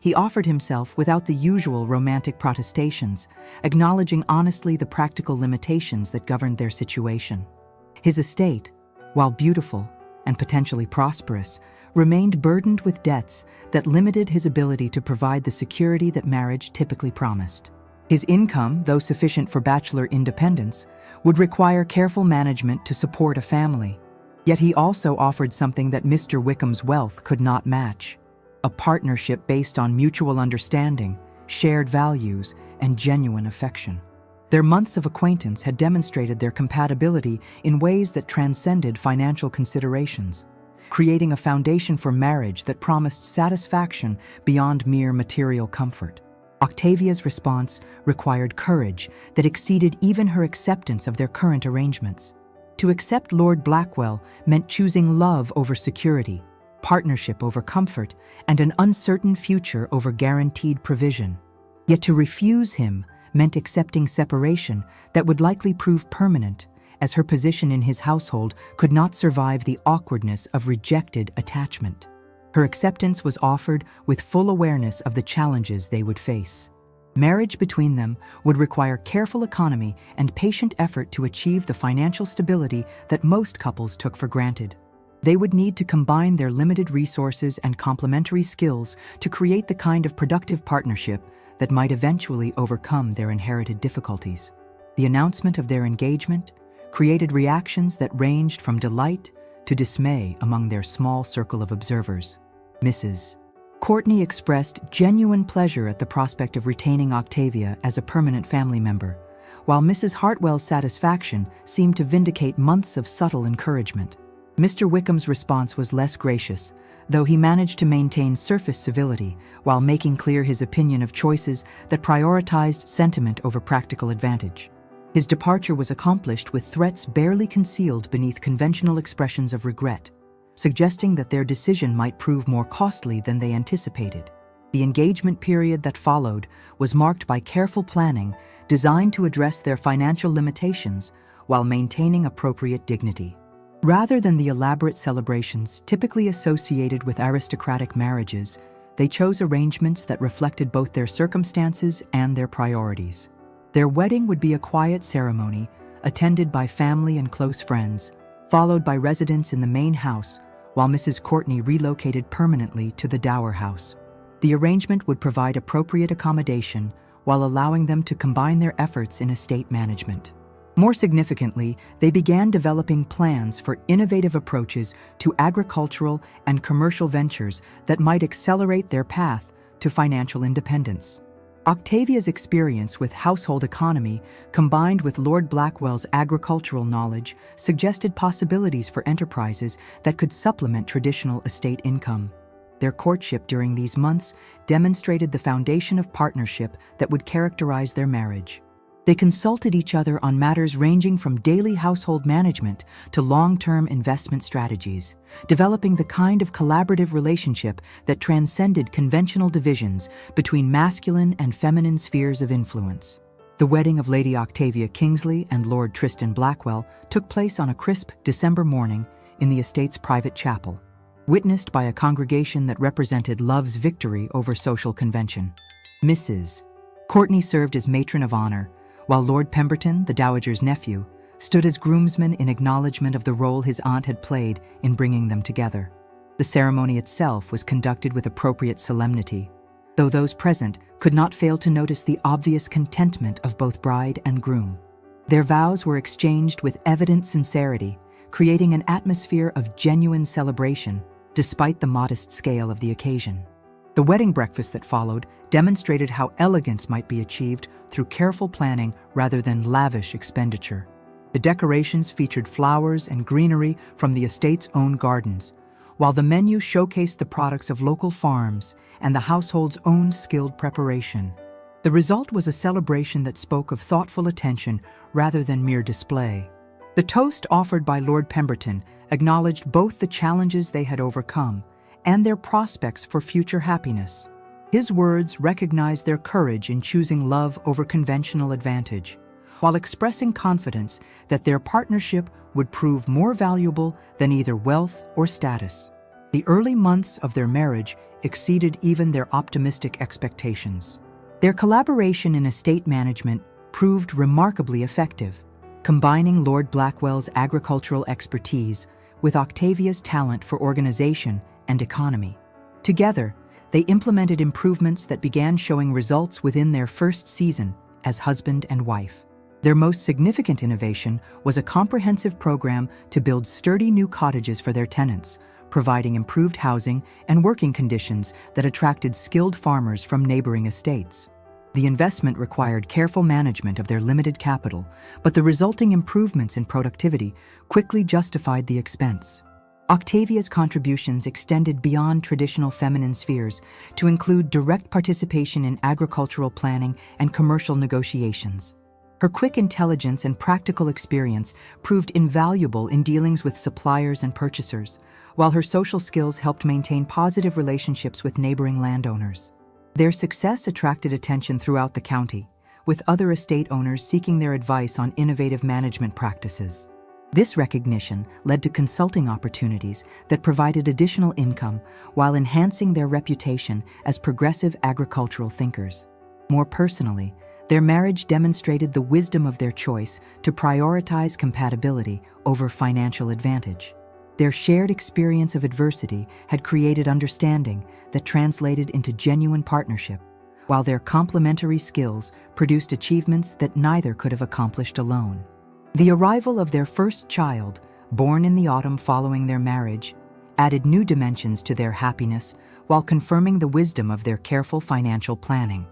He offered himself without the usual romantic protestations, acknowledging honestly the practical limitations that governed their situation. His estate, while beautiful and potentially prosperous, remained burdened with debts that limited his ability to provide the security that marriage typically promised. His income, though sufficient for bachelor independence, would require careful management to support a family. Yet he also offered something that Mr. Wickham's wealth could not match: a partnership based on mutual understanding, shared values, and genuine affection. Their months of acquaintance had demonstrated their compatibility in ways that transcended financial considerations, creating a foundation for marriage that promised satisfaction beyond mere material comfort. Octavia's response required courage that exceeded even her acceptance of their current arrangements. To accept Lord Blackwell meant choosing love over security, partnership over comfort, and an uncertain future over guaranteed provision. Yet to refuse him meant accepting separation that would likely prove permanent, as her position in his household could not survive the awkwardness of rejected attachment. Her acceptance was offered with full awareness of the challenges they would face. Marriage between them would require careful economy and patient effort to achieve the financial stability that most couples took for granted. They would need to combine their limited resources and complementary skills to create the kind of productive partnership that might eventually overcome their inherited difficulties. The announcement of their engagement created reactions that ranged from delight to dismay among their small circle of observers. Mrs. Courtney expressed genuine pleasure at the prospect of retaining Octavia as a permanent family member, while Mrs. Hartwell's satisfaction seemed to vindicate months of subtle encouragement. Mr. Wickham's response was less gracious, though he managed to maintain surface civility while making clear his opinion of choices that prioritized sentiment over practical advantage. His departure was accomplished with threats barely concealed beneath conventional expressions of regret, suggesting that their decision might prove more costly than they anticipated. The engagement period that followed was marked by careful planning designed to address their financial limitations while maintaining appropriate dignity. Rather than the elaborate celebrations typically associated with aristocratic marriages, they chose arrangements that reflected both their circumstances and their priorities. Their wedding would be a quiet ceremony, attended by family and close friends, followed by residents in the main house, while Mrs. Courtney relocated permanently to the dower house. The arrangement would provide appropriate accommodation while allowing them to combine their efforts in estate management. More significantly, they began developing plans for innovative approaches to agricultural and commercial ventures that might accelerate their path to financial independence. Octavia's experience with household economy, combined with Lord Blackwell's agricultural knowledge, suggested possibilities for enterprises that could supplement traditional estate income. Their courtship during these months demonstrated the foundation of partnership that would characterize their marriage. They consulted each other on matters ranging from daily household management to long-term investment strategies, developing the kind of collaborative relationship that transcended conventional divisions between masculine and feminine spheres of influence. The wedding of Lady Octavia Kingsley and Lord Tristan Blackwell took place on a crisp December morning in the estate's private chapel, witnessed by a congregation that represented love's victory over social convention. Mrs. Courtney served as matron of honor, while Lord Pemberton, the Dowager's nephew, stood as groomsman in acknowledgement of the role his aunt had played in bringing them together. The ceremony itself was conducted with appropriate solemnity, though those present could not fail to notice the obvious contentment of both bride and groom. Their vows were exchanged with evident sincerity, creating an atmosphere of genuine celebration, despite the modest scale of the occasion. The wedding breakfast that followed demonstrated how elegance might be achieved through careful planning rather than lavish expenditure. The decorations featured flowers and greenery from the estate's own gardens, while the menu showcased the products of local farms and the household's own skilled preparation. The result was a celebration that spoke of thoughtful attention rather than mere display. The toast offered by Lord Pemberton acknowledged both the challenges they had overcome and their prospects for future happiness. His words recognized their courage in choosing love over conventional advantage, while expressing confidence that their partnership would prove more valuable than either wealth or status. The early months of their marriage exceeded even their optimistic expectations. Their collaboration in estate management proved remarkably effective, combining Lord Blackwell's agricultural expertise with Octavia's talent for organization and economy. Together, they implemented improvements that began showing results within their first season, as husband and wife. Their most significant innovation was a comprehensive program to build sturdy new cottages for their tenants, providing improved housing and working conditions that attracted skilled farmers from neighboring estates. The investment required careful management of their limited capital, but the resulting improvements in productivity quickly justified the expense. Octavia's contributions extended beyond traditional feminine spheres to include direct participation in agricultural planning and commercial negotiations. Her quick intelligence and practical experience proved invaluable in dealings with suppliers and purchasers, while her social skills helped maintain positive relationships with neighboring landowners. Their success attracted attention throughout the county, with other estate owners seeking their advice on innovative management practices. This recognition led to consulting opportunities that provided additional income while enhancing their reputation as progressive agricultural thinkers. More personally, their marriage demonstrated the wisdom of their choice to prioritize compatibility over financial advantage. Their shared experience of adversity had created understanding that translated into genuine partnership, while their complementary skills produced achievements that neither could have accomplished alone. The arrival of their first child, born in the autumn following their marriage, added new dimensions to their happiness while confirming the wisdom of their careful financial planning.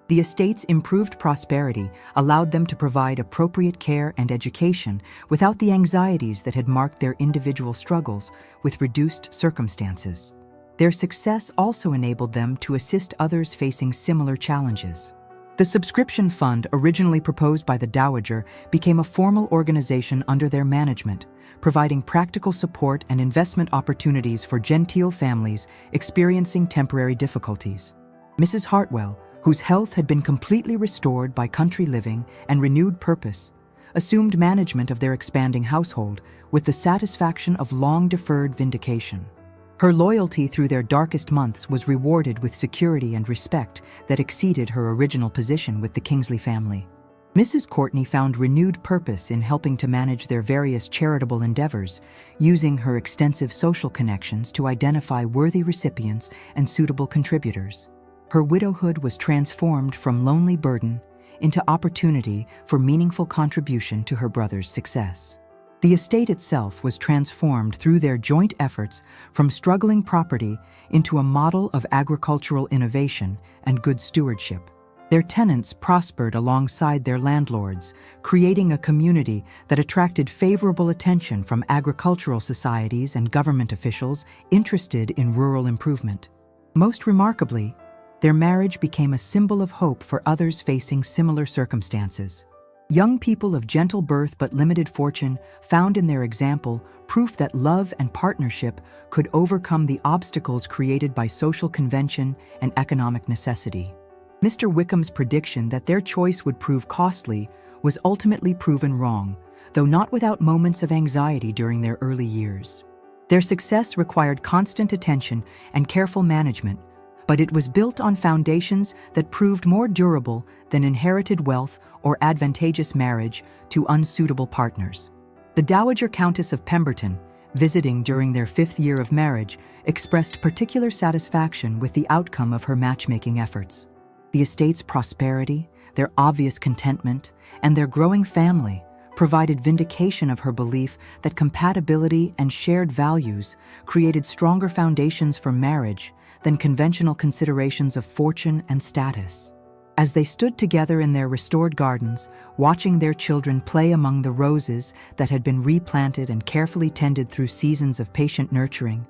The estate's improved prosperity allowed them to provide appropriate care and education without the anxieties that had marked their individual struggles with reduced circumstances. Their success also enabled them to assist others facing similar challenges. The subscription fund, originally proposed by the Dowager, became a formal organization under their management, providing practical support and investment opportunities for genteel families experiencing temporary difficulties. Mrs. Hartwell, whose health had been completely restored by country living and renewed purpose, assumed management of their expanding household with the satisfaction of long-deferred vindication. Her loyalty through their darkest months was rewarded with security and respect that exceeded her original position with the Kingsley family. Mrs. Courtney found renewed purpose in helping to manage their various charitable endeavors, using her extensive social connections to identify worthy recipients and suitable contributors. Her widowhood was transformed from lonely burden into opportunity for meaningful contribution to her brother's success. The estate itself was transformed through their joint efforts from struggling property into a model of agricultural innovation and good stewardship. Their tenants prospered alongside their landlords, creating a community that attracted favorable attention from agricultural societies and government officials interested in rural improvement. Most remarkably, their marriage became a symbol of hope for others facing similar circumstances. Young people of gentle birth but limited fortune found in their example proof that love and partnership could overcome the obstacles created by social convention and economic necessity. Mr. Wickham's prediction that their choice would prove costly was ultimately proven wrong, though not without moments of anxiety during their early years. Their success required constant attention and careful management, but it was built on foundations that proved more durable than inherited wealth or advantageous marriage to unsuitable partners. The Dowager Countess of Pemberton, visiting during their 5th year of marriage, expressed particular satisfaction with the outcome of her matchmaking efforts. The estate's prosperity, their obvious contentment, and their growing family provided vindication of her belief that compatibility and shared values created stronger foundations for marriage than conventional considerations of fortune and status. As they stood together in their restored gardens, watching their children play among the roses that had been replanted and carefully tended through seasons of patient nurturing,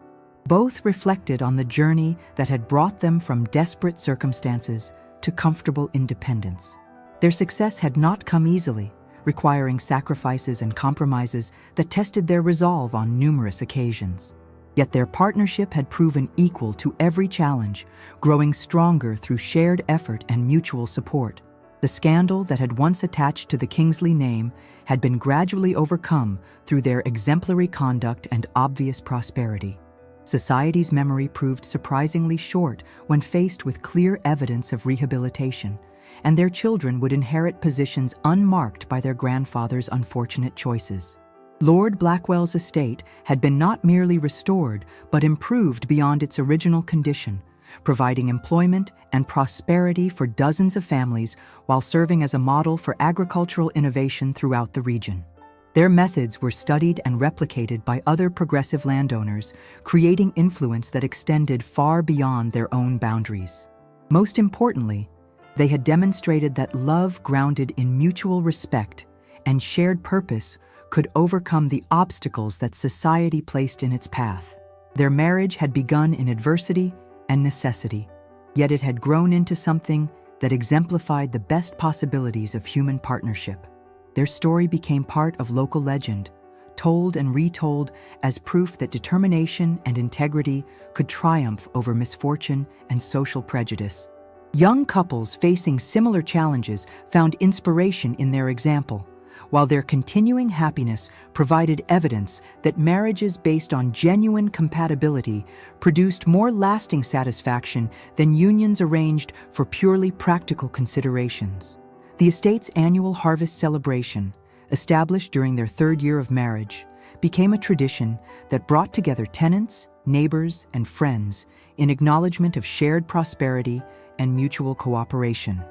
both reflected on the journey that had brought them from desperate circumstances to comfortable independence. Their success had not come easily, requiring sacrifices and compromises that tested their resolve on numerous occasions. Yet their partnership had proven equal to every challenge, growing stronger through shared effort and mutual support. The scandal that had once attached to the Kingsley name had been gradually overcome through their exemplary conduct and obvious prosperity. Society's memory proved surprisingly short when faced with clear evidence of rehabilitation, and their children would inherit positions unmarked by their grandfather's unfortunate choices. Lord Blackwell's estate had been not merely restored, but improved beyond its original condition, providing employment and prosperity for dozens of families while serving as a model for agricultural innovation throughout the region. Their methods were studied and replicated by other progressive landowners, creating influence that extended far beyond their own boundaries. Most importantly, they had demonstrated that love grounded in mutual respect and shared purpose could overcome the obstacles that society placed in its path. Their marriage had begun in adversity and necessity, yet it had grown into something that exemplified the best possibilities of human partnership. Their story became part of local legend, told and retold as proof that determination and integrity could triumph over misfortune and social prejudice. Young couples facing similar challenges found inspiration in their example, while their continuing happiness provided evidence that marriages based on genuine compatibility produced more lasting satisfaction than unions arranged for purely practical considerations. The estate's annual harvest celebration, established during their third year of marriage, became a tradition that brought together tenants, neighbors, and friends in acknowledgement of shared prosperity and mutual cooperation.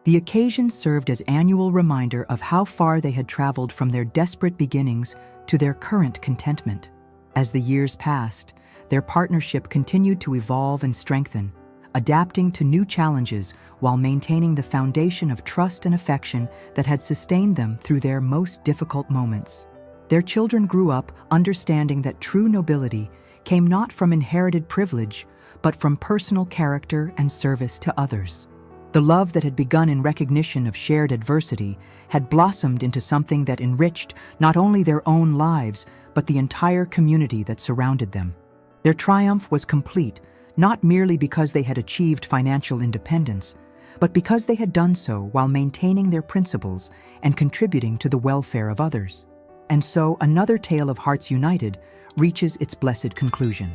The occasion served as annual reminder of how far they had traveled from their desperate beginnings to their current contentment. As the years passed, their partnership continued to evolve and strengthen, adapting to new challenges while maintaining the foundation of trust and affection that had sustained them through their most difficult moments. Their children grew up understanding that true nobility came not from inherited privilege, but from personal character and service to others. The love that had begun in recognition of shared adversity had blossomed into something that enriched not only their own lives, but the entire community that surrounded them. Their triumph was complete, not merely because they had achieved financial independence, but because they had done so while maintaining their principles and contributing to the welfare of others. And so another tale of hearts united reaches its blessed conclusion.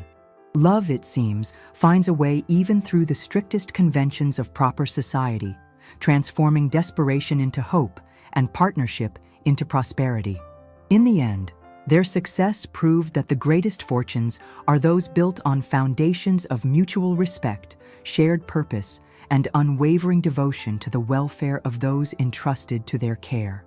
Love, it seems, finds a way even through the strictest conventions of proper society, transforming desperation into hope and partnership into prosperity. In the end, their success proved that the greatest fortunes are those built on foundations of mutual respect, shared purpose, and unwavering devotion to the welfare of those entrusted to their care.